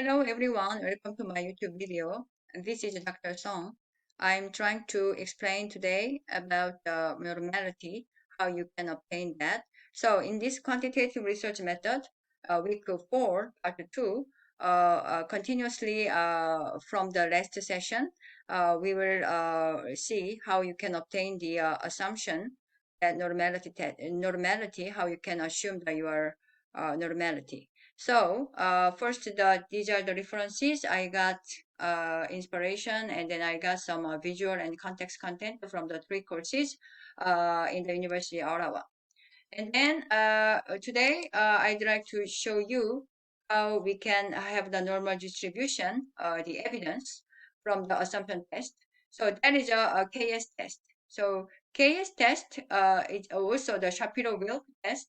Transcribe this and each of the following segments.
Hello everyone, welcome to my YouTube video. This is Dr. Song. I'm trying to explain today about normality, how you can obtain that. So in this quantitative research method, week 4, part 2, continuously from the last session, we will see how you can obtain the assumption that normality, how you can assume that you are normality. So first, these are the references. I got inspiration, and then I got some visual and context content from the three courses in the University of Ottawa. And then today, I'd like to show you how we can have the normal distribution, the evidence from the assumption test. So that is a KS test. So KS test is also the Shapiro-Wilk test.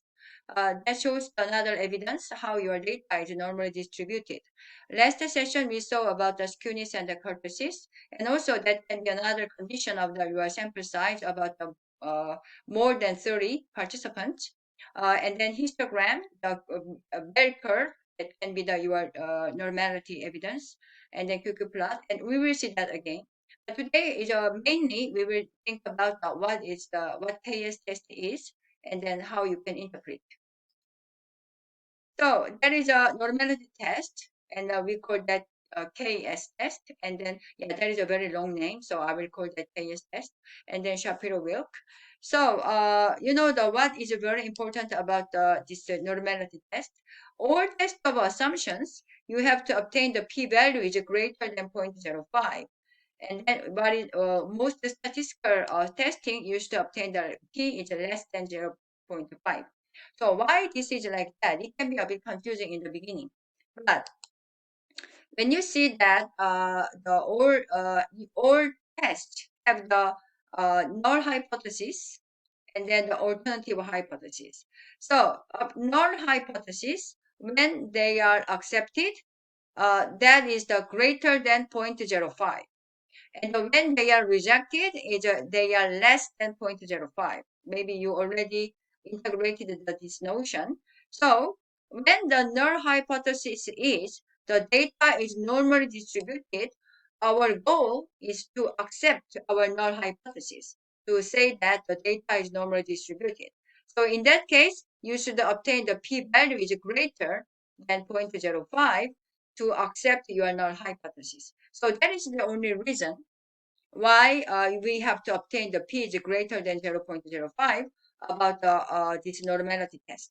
That shows another evidence how your data is normally distributed. Last session we saw about the skewness and the kurtosis, and also that can be another condition of the your sample size about the more than 30 participants. And then histogram, the bell curve, that can be the your normality evidence, and then QQ plot, and we will see that again. But today is mainly we will think about what KS test is, and then how you can interpret. So that is a normality test, and we call that KS test. And then, yeah, that is a very long name, so I will call that KS test. And then Shapiro-Wilk. So, the what is very important about this normality test. All test of assumptions, you have to obtain the p-value is greater than 0.05. And then, what is most statistical testing used to obtain the p is less than 0.5. So why this is like that? It can be a bit confusing in the beginning, but when you see that all tests have the null hypothesis and then the alternative hypothesis. So null hypothesis, when they are accepted, that is the greater than 0.05. And when they are rejected, they are less than 0.05. Maybe you already integrated this notion. So when the null hypothesis is the data is normally distributed, our goal is to accept our null hypothesis, to say that the data is normally distributed. So in that case, you should obtain the p-value is greater than 0.05 to accept your null hypothesis. So that is the only reason why we have to obtain the p is greater than 0.05 about this normality test.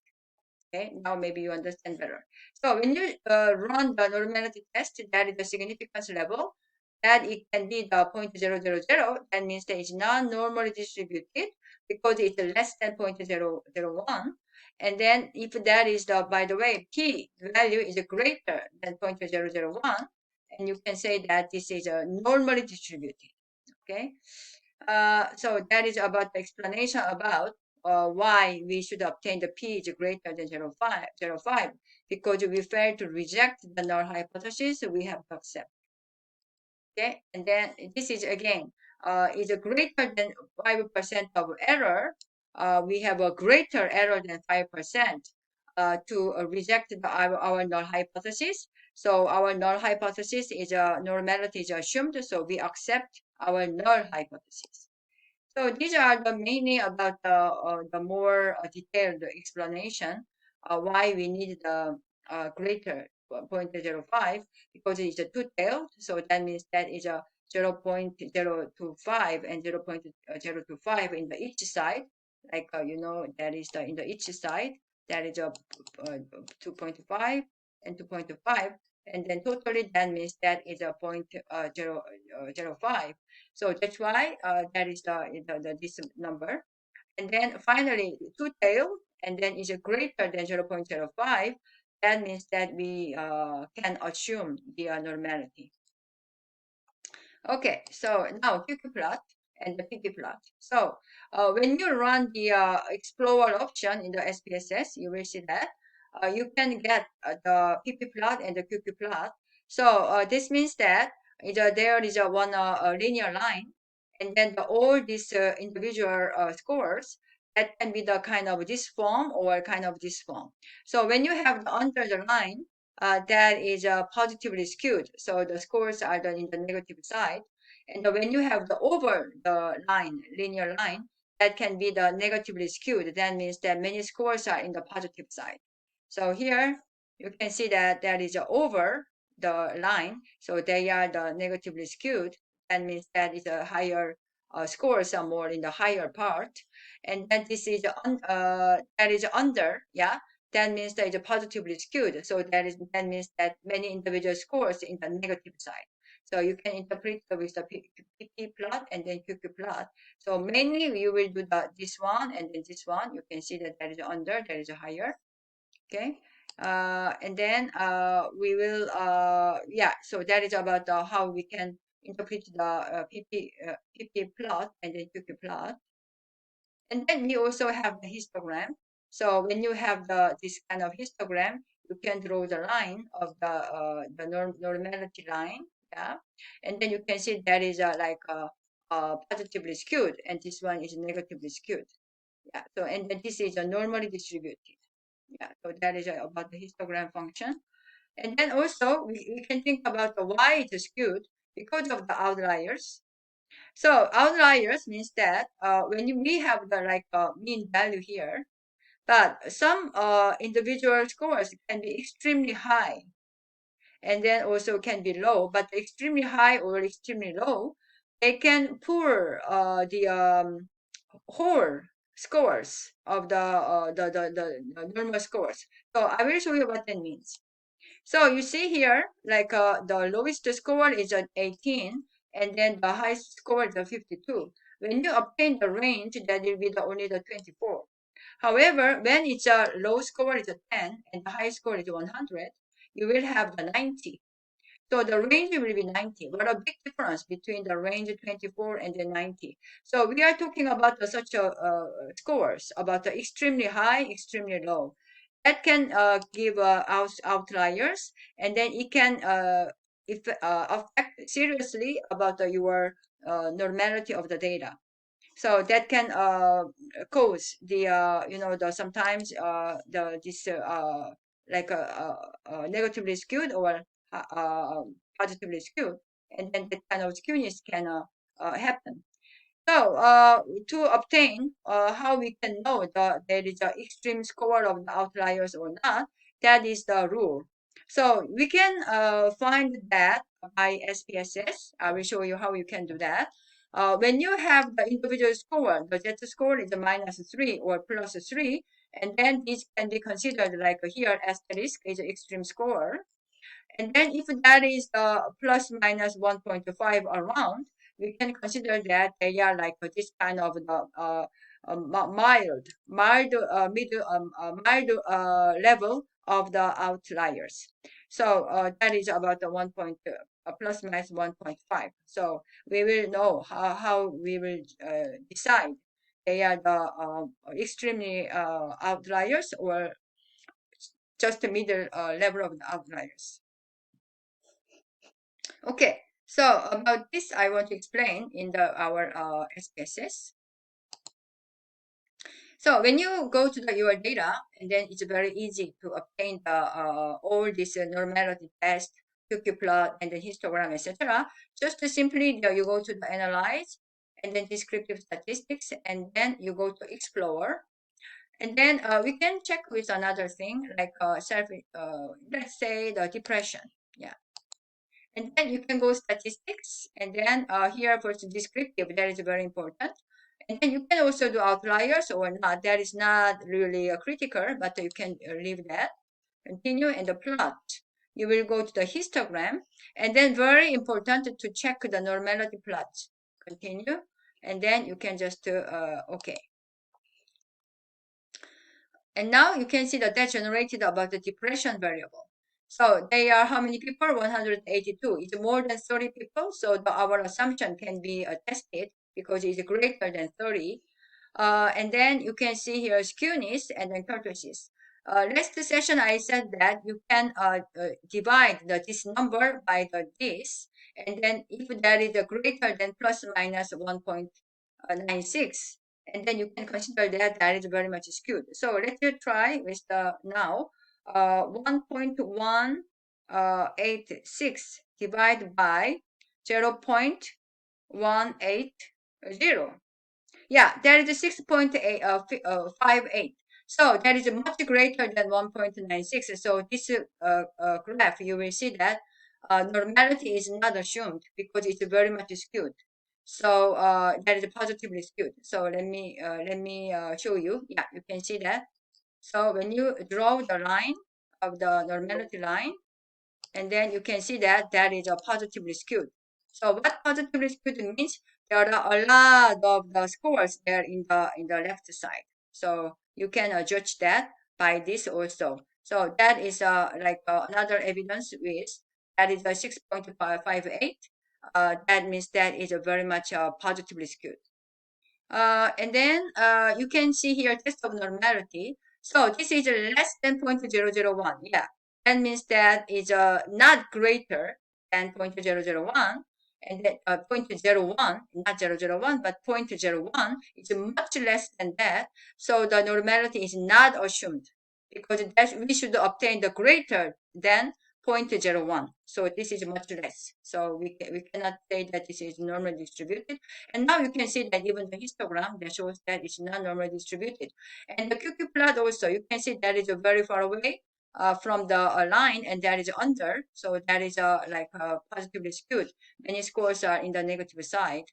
Okay, now maybe you understand better. So when you run the normality test, that is the significance level, that it can be the 0.000, that means that it's not normally distributed because it's less than 0.001. And then if that is the, by the way, p value is greater than 0.001, and you can say that this is normally distributed. Okay, so that is about the explanation about why we should obtain the p is greater than 0.05, because we fail to reject the null hypothesis, we have to accept. Okay, and then this is again is a greater than 5% of error. We have a greater error than 5% to reject our null hypothesis. So our null hypothesis is a normality is assumed, so we accept our null hypothesis. So these are the mainly about the more detailed explanation why we need the greater 0.05, because it's a two-tailed. So that means that is a 0.025 and 0.025 in the each side. Like that is the in the each side, that is a 2.5 and 2.5, and then totally that means that is a 0.005. So that's why that is the this number. And then finally, two tail, and then is greater than 0.05. That means that we can assume the normality. Okay, so now QQ plot and the PP plot. So when you run the Explorer option in the SPSS, you will see that you can get the PP plot and the QQ plot. So this means that there is a one linear line, and then all these individual scores that can be the kind of this form or kind of this form. So when you have the under the line, that is positively skewed. So the scores are done in the negative side. And when you have the over the line, linear line, that can be the negatively skewed. That means that many scores are in the positive side. So here you can see that there is a over the line. So they are the negatively skewed. That means that is a higher scores are more in the higher part. And then this is that is under, yeah, that means that it's positively skewed. So that means that many individual scores in the negative side. So you can interpret with the PP plot and then QQ plot. So mainly you will do this one and then this one. You can see that there is under, there is a higher. Okay. And then we will, yeah, so that is about how we can interpret the PP plot and then QQ plot. And then we also have the histogram. So when you have this kind of histogram, you can draw the line of the normality line, yeah. And then you can see that is like positively skewed, and this one is negatively skewed, yeah. So and then this is normally distributed, yeah. So that is about the histogram function. And then also we can think about the why it is skewed because of the outliers. So outliers means that when we have the like mean value here, but some individual scores can be extremely high and then also can be low, but extremely high or extremely low, they can pour the whole scores of the normal scores. So I will show you what that means. So you see here, like the lowest score is at 18, and then the highest score is at 52. When you obtain the range, that will be only the 24. However, when it's a low score is a 10 and the high score is 100, you will have the 90. So the range will be 90. What a big difference between the range 24 and the 90. So we are talking about such a scores, about the extremely high, extremely low. That can give outliers, and then it can if, affect seriously about your normality of the data. So that can cause the the sometimes the this like negatively skewed or positively skewed, and then that kind of skewness can happen. So, to obtain how we can know that there is an extreme score of the outliers or not, that is the rule. So, we can find that by SPSS. I will show you how you can do that. When you have the individual score, the Z score is a -3 or +3, and then this can be considered like here asterisk is an extreme score. And then if that is plus minus 1.5 around, we can consider that they are like this kind of the mild level of the outliers. So that is about the plus minus 1.5. So we will know how we will decide they are the extremely outliers or just the middle level of the outliers. Okay, so about this, I want to explain in our SPSS. So when you go to your data, and then it's very easy to obtain the all this normality test, QQ plot, and the histogram, etc. Just to simply you go to the analyze, and then descriptive statistics, and then you go to explore, and then we can check with another thing like let's say the depression. Yeah. And then you can go statistics, and then here for the descriptive, that is very important. And then you can also do outliers or not. That is not really critical, but you can leave that. Continue and the plot. You will go to the histogram, and then very important to check the normality plot. Continue, and then you can just okay. And now you can see that that generated about the depression variable. So they are how many people? 182. It's more than 30 people. So our assumption can be tested because it's greater than 30. And then you can see here skewness and then kurtosis. Last session, I said that you can divide this number by this. And then if that is greater than plus minus 1.96, and then you can consider that that is very much skewed. So let's try with the now 1.186 divided by 0.180. Yeah, that is 6.58. So that is much greater than 1.96. So this graph, you will see that normality is not assumed because it's very much skewed. So that is positively skewed. So let me show you. Yeah, you can see that. So when you draw the line of the normality line, and then you can see that that is a positively skewed. So what positively skewed means? There are a lot of the scores there in the left side. So you can judge that by this also. So that is another evidence with that is a 6.58. That means that is a very much positively skewed. And then you can see here test of normality. So this is less than 0.001. Yeah, that means that is not greater than 0.001. And then 0.01, not 001, but 0.01 is much less than that. So the normality is not assumed because we should obtain the greater than 0.01. So this is much less. So we cannot say that this is normally distributed. And now you can see that even the histogram that shows that it's not normally distributed. And the QQ plot also, you can see that is very far away from the line, and that is under. So that is positively skewed. Many scores are in the negative side.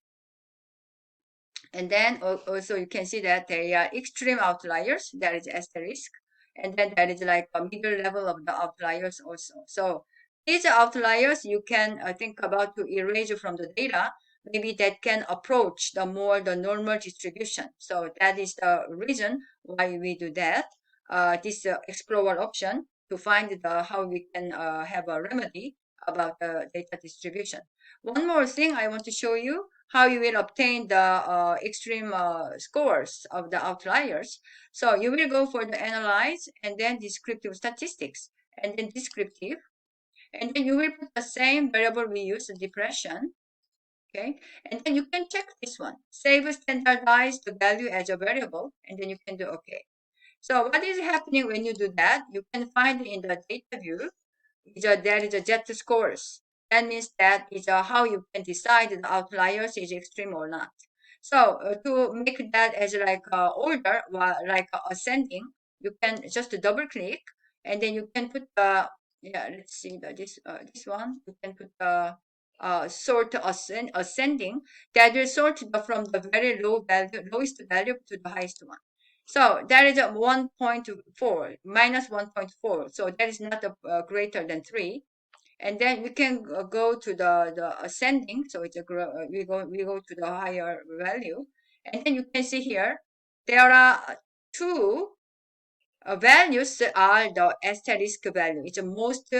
And then also you can see that they are extreme outliers. That is asterisk. And then that is like a middle level of the outliers also. So these outliers you can think about to erase from the data. Maybe that can approach the normal distribution. So that is the reason why we do that. This explorer option to find how we can have a remedy about the data distribution. One more thing I want to show you how you will obtain the extreme scores of the outliers. So you will go for the analyze and then descriptive statistics and then descriptive. And then you will put the same variable we use, the depression. Okay. And then you can check this one. Save standardized the value as a variable. And then you can do okay. So what is happening when you do that? You can find in the data view there is a jet scores. That means that is how you can decide the outliers is extreme or not. So to make that as order, like ascending, you can just double click and then you can put the yeah. Let's see this one. You can put the sort ascending that will sort from the very lowest value to the highest one. So that is a 1.4 minus 1.4. So that is not greater than 3. And then we can go to the ascending. So it's we go to the higher value. And then you can see here there are two values are the asterisk value. It's the most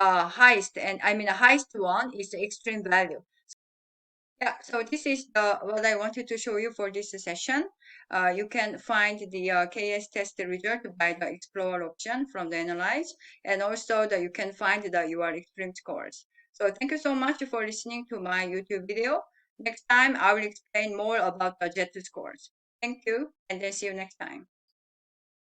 highest, and I mean the highest one is the extreme value. Yeah, so this is what I wanted to show you for this session. You can find the KS test result by the Explore option from the Analyze, and also that you can find your extreme scores. So thank you so much for listening to my YouTube video. Next time, I will explain more about the JET scores. Thank you, and then see you next time.